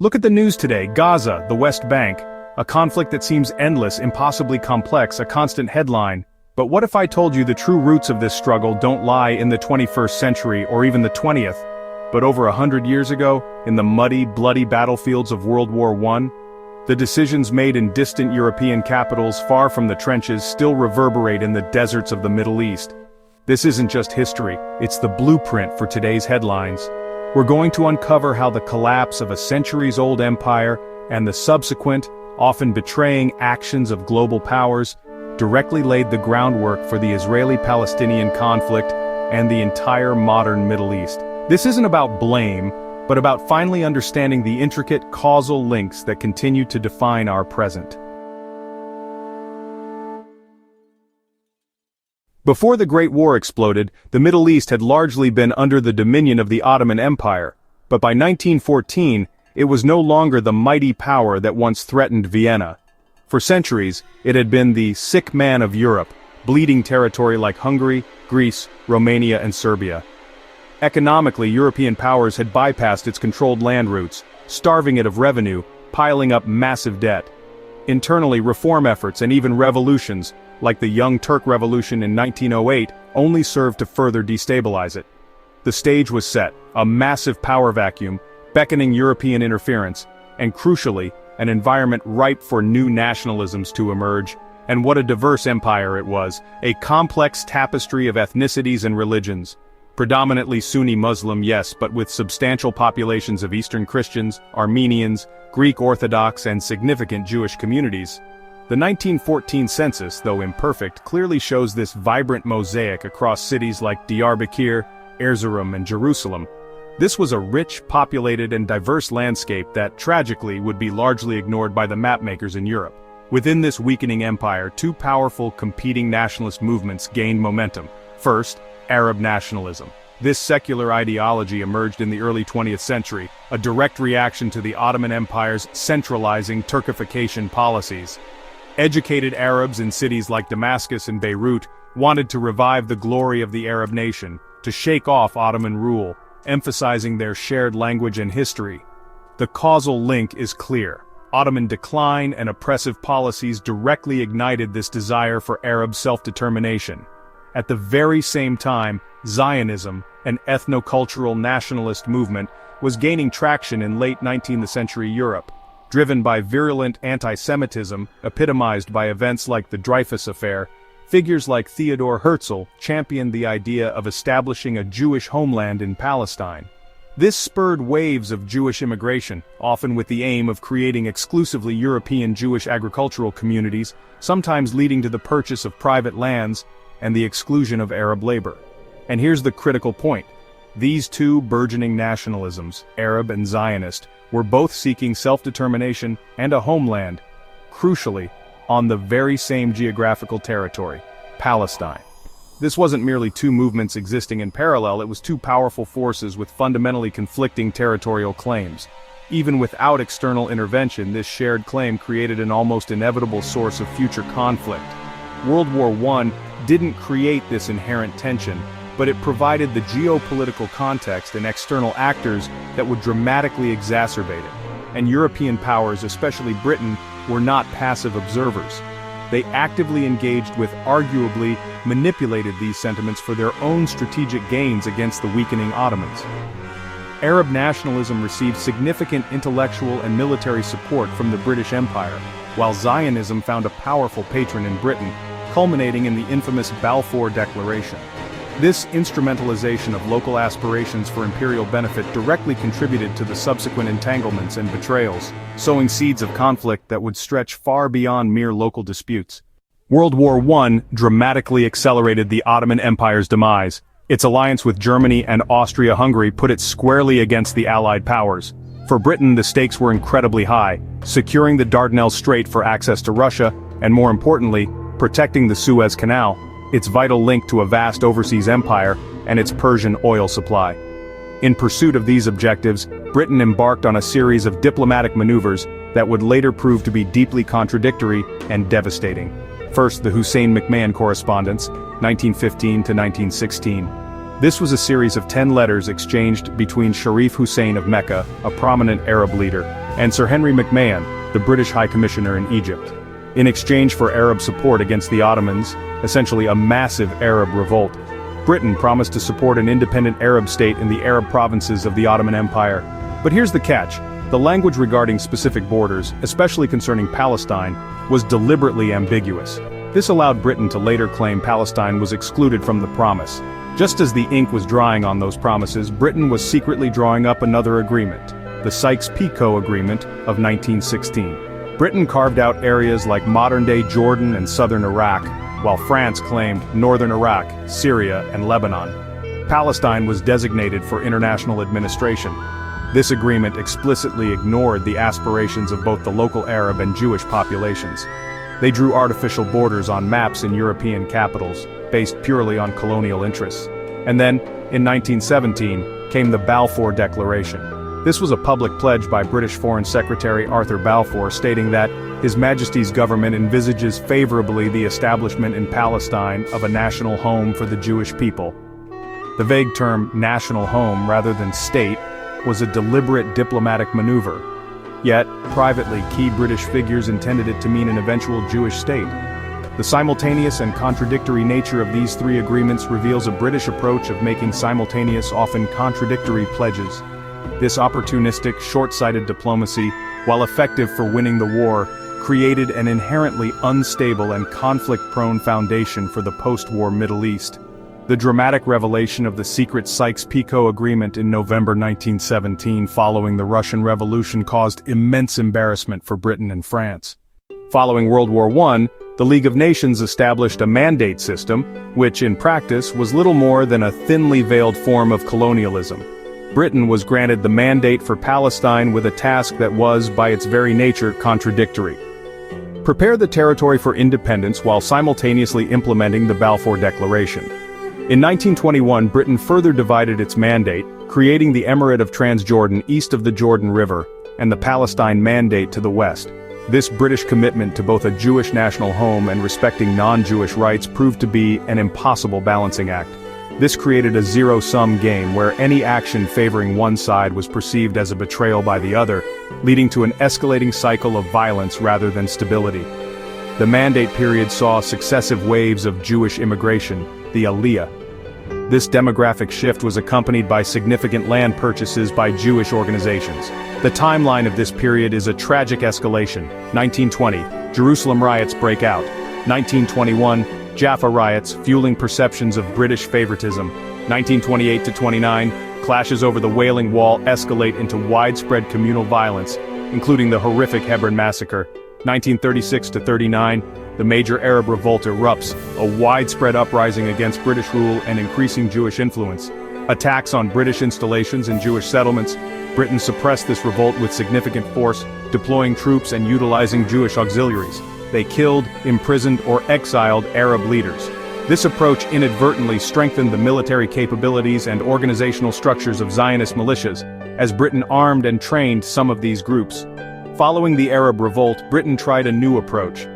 Look at the news today: Gaza, the West Bank, a conflict that seems endless, impossibly complex, a constant headline. But what if I told you the true roots of this struggle don't lie in the 21st century or even the 20th, but over 100 years ago, in the muddy, bloody battlefields of World War I? The decisions made in distant European capitals far from the trenches still reverberate in the deserts of the Middle East. This isn't just history, it's the blueprint for today's headlines. We're going to uncover how the collapse of a centuries-old empire and the subsequent, often betraying actions of global powers directly laid the groundwork for the Israeli-Palestinian conflict and the entire modern Middle East. This isn't about blame, but about finally understanding the intricate causal links that continue to define our present. Before the Great War exploded, the Middle East had largely been under the dominion of the Ottoman Empire, but by 1914, it was no longer the mighty power that once threatened Vienna. For centuries, it had been the sick man of Europe, bleeding territory like Hungary, Greece, Romania and Serbia. Economically, European powers had bypassed its controlled land routes, starving it of revenue, piling up massive debt. Internally, reform efforts and even revolutions, like the Young Turk Revolution in 1908, only served to further destabilize it. The stage was set, a massive power vacuum, beckoning European interference, and crucially, an environment ripe for new nationalisms to emerge. And what a diverse empire it was, a complex tapestry of ethnicities and religions. Predominantly Sunni Muslim, yes, but with substantial populations of Eastern Christians, Armenians, Greek Orthodox and significant Jewish communities. The 1914 census, though imperfect, clearly shows this vibrant mosaic across cities like Diyarbakir, Erzurum and Jerusalem. This was a rich, populated and diverse landscape that, tragically, would be largely ignored by the mapmakers in Europe. Within this weakening empire, two powerful, competing nationalist movements gained momentum. First, Arab nationalism. This secular ideology emerged in the early 20th century, a direct reaction to the Ottoman Empire's centralizing Turkification policies. Educated Arabs in cities like Damascus and Beirut wanted to revive the glory of the Arab nation, to shake off Ottoman rule, emphasizing their shared language and history. The causal link is clear. Ottoman decline and oppressive policies directly ignited this desire for Arab self-determination. At the very same time, Zionism, an ethno-cultural nationalist movement, was gaining traction in late 19th century Europe. Driven by virulent anti-Semitism, epitomized by events like the Dreyfus Affair, figures like Theodor Herzl championed the idea of establishing a Jewish homeland in Palestine. This spurred waves of Jewish immigration, often with the aim of creating exclusively European Jewish agricultural communities, sometimes leading to the purchase of private lands and the exclusion of Arab labor. And here's the critical point. These two burgeoning nationalisms, Arab and Zionist, were both seeking self-determination and a homeland, crucially, on the very same geographical territory, Palestine. This wasn't merely two movements existing in parallel, it was two powerful forces with fundamentally conflicting territorial claims. Even without external intervention, this shared claim created an almost inevitable source of future conflict. World War I didn't create this inherent tension, but it provided the geopolitical context and external actors that would dramatically exacerbate it. And European powers, especially Britain, were not passive observers. They actively engaged with, arguably, manipulated these sentiments for their own strategic gains against the weakening Ottomans. Arab nationalism received significant intellectual and military support from the British Empire, while Zionism found a powerful patron in Britain, culminating in the infamous Balfour Declaration. This instrumentalization of local aspirations for imperial benefit directly contributed to the subsequent entanglements and betrayals, sowing seeds of conflict that would stretch far beyond mere local disputes. World War I dramatically accelerated the Ottoman Empire's demise. Its alliance with Germany and Austria-Hungary put it squarely against the Allied powers. For Britain, the stakes were incredibly high, securing the Dardanelles Strait for access to Russia, and more importantly, protecting the Suez Canal, its vital link to a vast overseas empire and its Persian oil supply. In pursuit of these objectives, Britain embarked on a series of diplomatic maneuvers that would later prove to be deeply contradictory and devastating. First, the Hussein-McMahon Correspondence, 1915 to 1916. This was a series of 10 letters exchanged between Sharif Hussein of Mecca, a prominent Arab leader, and Sir Henry McMahon, the British High Commissioner in Egypt. In exchange for Arab support against the Ottomans, essentially a massive Arab revolt, Britain promised to support an independent Arab state in the Arab provinces of the Ottoman Empire. But here's the catch: the language regarding specific borders, especially concerning Palestine, was deliberately ambiguous. This allowed Britain to later claim Palestine was excluded from the promise. Just as the ink was drying on those promises, Britain was secretly drawing up another agreement, the Sykes-Picot Agreement of 1916. Britain carved out areas like modern-day Jordan and southern Iraq, while France claimed northern Iraq, Syria, and Lebanon. Palestine was designated for international administration. This agreement explicitly ignored the aspirations of both the local Arab and Jewish populations. They drew artificial borders on maps in European capitals, based purely on colonial interests. And then, in 1917, came the Balfour Declaration. This was a public pledge by British Foreign Secretary Arthur Balfour stating that His Majesty's government envisages favorably the establishment in Palestine of a national home for the Jewish people. The vague term national home rather than state was a deliberate diplomatic maneuver. Yet, privately, key British figures intended it to mean an eventual Jewish state. The simultaneous and contradictory nature of these three agreements reveals a British approach of making simultaneous, often contradictory pledges. This opportunistic, short-sighted diplomacy, while effective for winning the war, created an inherently unstable and conflict-prone foundation for the post-war Middle East. The dramatic revelation of the secret Sykes-Picot Agreement in November 1917 following the Russian Revolution caused immense embarrassment for Britain and France. Following World War I, the League of Nations established a mandate system, which in practice was little more than a thinly veiled form of colonialism. Britain was granted the mandate for Palestine with a task that was, by its very nature, contradictory. Prepare the territory for independence while simultaneously implementing the Balfour Declaration. In 1921, Britain further divided its mandate, creating the Emirate of Transjordan east of the Jordan River, and the Palestine Mandate to the west. This British commitment to both a Jewish national home and respecting non-Jewish rights proved to be an impossible balancing act. This created a zero-sum game where any action favoring one side was perceived as a betrayal by the other, leading to an escalating cycle of violence rather than stability. The Mandate period saw successive waves of Jewish immigration, the Aliyah. This demographic shift was accompanied by significant land purchases by Jewish organizations. The timeline of this period is a tragic escalation. 1920, Jerusalem riots break out. 1921, Jaffa riots, fueling perceptions of British favoritism. 1928-29, clashes over the Wailing Wall escalate into widespread communal violence, including the horrific Hebron massacre. 1936-39, the major Arab revolt erupts, a widespread uprising against British rule and increasing Jewish influence. Attacks on British installations and Jewish settlements. Britain suppressed this revolt with significant force, deploying troops and utilizing Jewish auxiliaries. They killed, imprisoned, or exiled Arab leaders. This approach inadvertently strengthened the military capabilities and organizational structures of Zionist militias, as Britain armed and trained some of these groups. Following the Arab Revolt, Britain tried a new approach.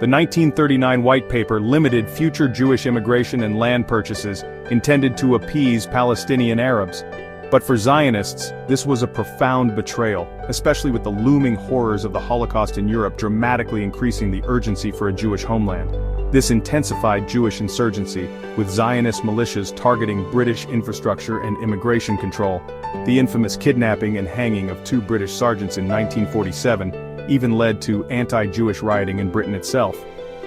The 1939 White Paper limited future Jewish immigration and land purchases, intended to appease Palestinian Arabs. But for Zionists, this was a profound betrayal, especially with the looming horrors of the Holocaust in Europe dramatically increasing the urgency for a Jewish homeland. This intensified Jewish insurgency, with Zionist militias targeting British infrastructure and immigration control. The infamous kidnapping and hanging of 2 British sergeants in 1947 even led to anti-Jewish rioting in Britain itself.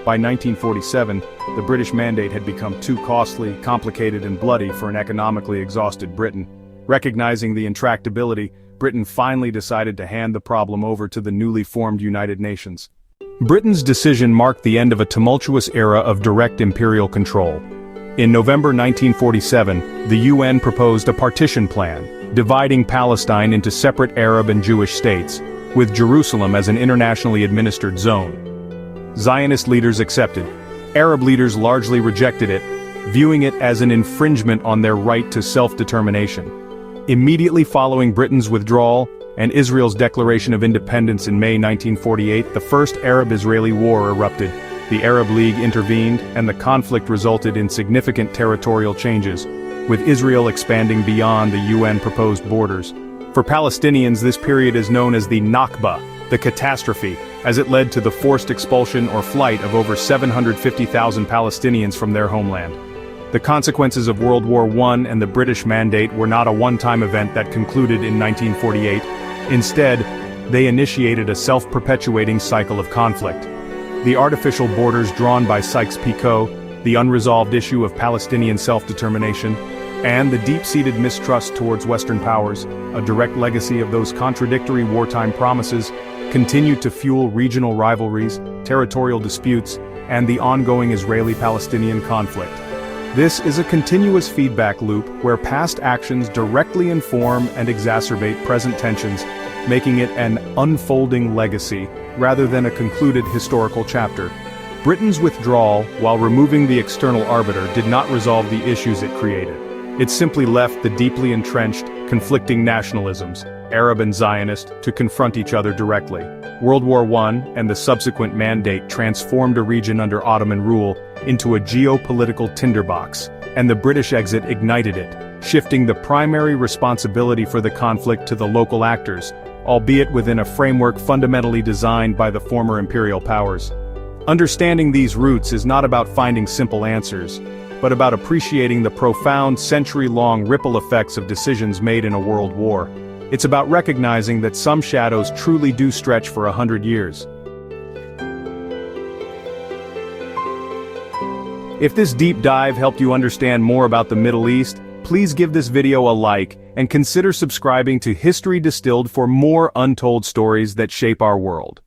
By 1947, the British Mandate had become too costly, complicated, and bloody for an economically exhausted Britain. Recognizing the intractability, Britain finally decided to hand the problem over to the newly formed United Nations. Britain's decision marked the end of a tumultuous era of direct imperial control. In November 1947, the UN proposed a partition plan, dividing Palestine into separate Arab and Jewish states, with Jerusalem as an internationally administered zone. Zionist leaders accepted. Arab leaders largely rejected it, viewing it as an infringement on their right to self-determination. Immediately following Britain's withdrawal and Israel's declaration of independence in May 1948, the First Arab-Israeli War erupted. The Arab League intervened, and the conflict resulted in significant territorial changes, with Israel expanding beyond the UN-proposed borders. For Palestinians, this period is known as the Nagba, the catastrophe, as it led to the forced expulsion or flight of over 750,000 Palestinians from their homeland. The consequences of World War I and the British Mandate were not a one-time event that concluded in 1948. Instead, they initiated a self-perpetuating cycle of conflict. The artificial borders drawn by Sykes-Picot, the unresolved issue of Palestinian self-determination, and the deep-seated mistrust towards Western powers, a direct legacy of those contradictory wartime promises, continued to fuel regional rivalries, territorial disputes, and the ongoing Israeli-Palestinian conflict. This is a continuous feedback loop where past actions directly inform and exacerbate present tensions, making it an unfolding legacy, rather than a concluded historical chapter. Britain's withdrawal, while removing the external arbiter, did not resolve the issues it created. It simply left the deeply entrenched, conflicting nationalisms, Arab and Zionist, to confront each other directly. World War I and the subsequent Mandate transformed a region under Ottoman rule into a geopolitical tinderbox, and the British exit ignited it, shifting the primary responsibility for the conflict to the local actors, albeit within a framework fundamentally designed by the former imperial powers. Understanding these roots is not about finding simple answers, but about appreciating the profound, century-long ripple effects of decisions made in a world war. It's about recognizing that some shadows truly do stretch for 100 years. If this deep dive helped you understand more about the Middle East, please give this video a like and consider subscribing to History Distilled for more untold stories that shape our world.